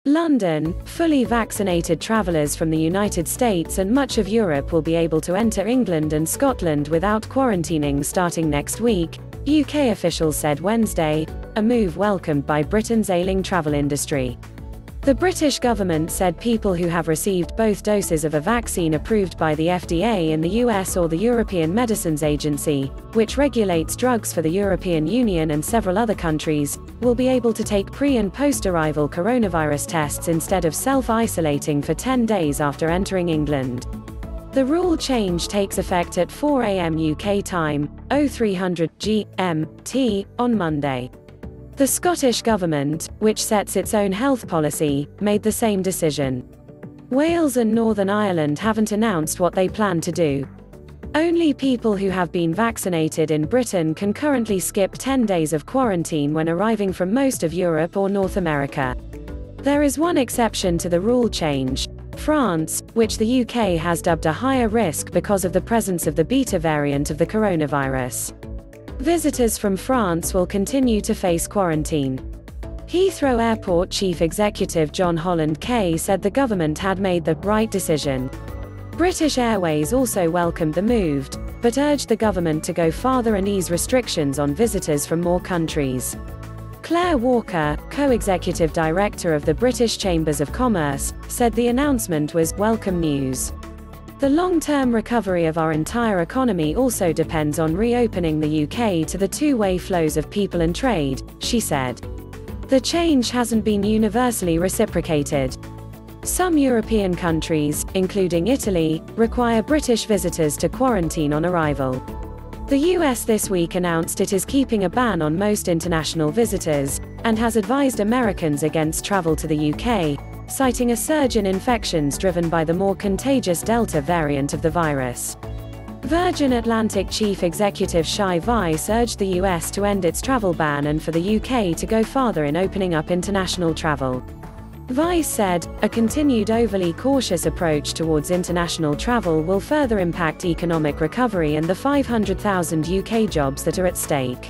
London, fully vaccinated travellers from the United States and much of Europe will be able to enter England and Scotland without quarantining starting next week, UK officials said Wednesday, a move welcomed by Britain's ailing travel industry. The British government said people who have received both doses of a vaccine approved by the FDA in the US or the European Medicines Agency, which regulates drugs for the European Union and several other countries, will be able to take pre- and post-arrival coronavirus tests instead of self-isolating for 10 days after entering England. The rule change takes effect at 4 a.m. UK time, 0300 GMT, on Monday. The Scottish Government, which sets its own health policy, made the same decision. Wales and Northern Ireland haven't announced what they plan to do. Only people who have been vaccinated in Britain can currently skip 10 days of quarantine when arriving from most of Europe or North America. There is one exception to the rule change: France, which the UK has dubbed a higher risk because of the presence of the beta variant of the coronavirus. Visitors from France will continue to face quarantine. Heathrow Airport Chief Executive John Holland-Kaye said the government had made the right decision. British Airways also welcomed the move, but urged the government to go farther and ease restrictions on visitors from more countries. Claire Walker, co-executive director of the British Chambers of Commerce, said the announcement was welcome news. The long-term recovery of our entire economy also depends on reopening the UK to the two-way flows of people and trade, she said. The change hasn't been universally reciprocated. Some European countries, including Italy, require British visitors to quarantine on arrival. The US this week announced it is keeping a ban on most international visitors, and has advised Americans against travel to the UK, citing a surge in infections driven by the more contagious Delta variant of the virus. Virgin Atlantic Chief Executive Shai Weiss urged the US to end its travel ban and for the UK to go farther in opening up international travel. Weiss said, a continued overly cautious approach towards international travel will further impact economic recovery and the 500,000 UK jobs that are at stake.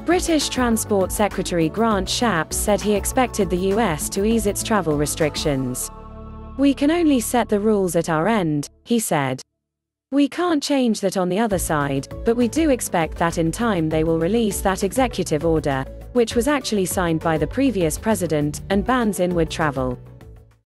British Transport Secretary Grant Shapps said he expected the US to ease its travel restrictions. "We can only set the rules at our end," he said. "We can't change that on the other side, but we do expect that in time they will release that executive order, which was actually signed by the previous president, and bans inward travel."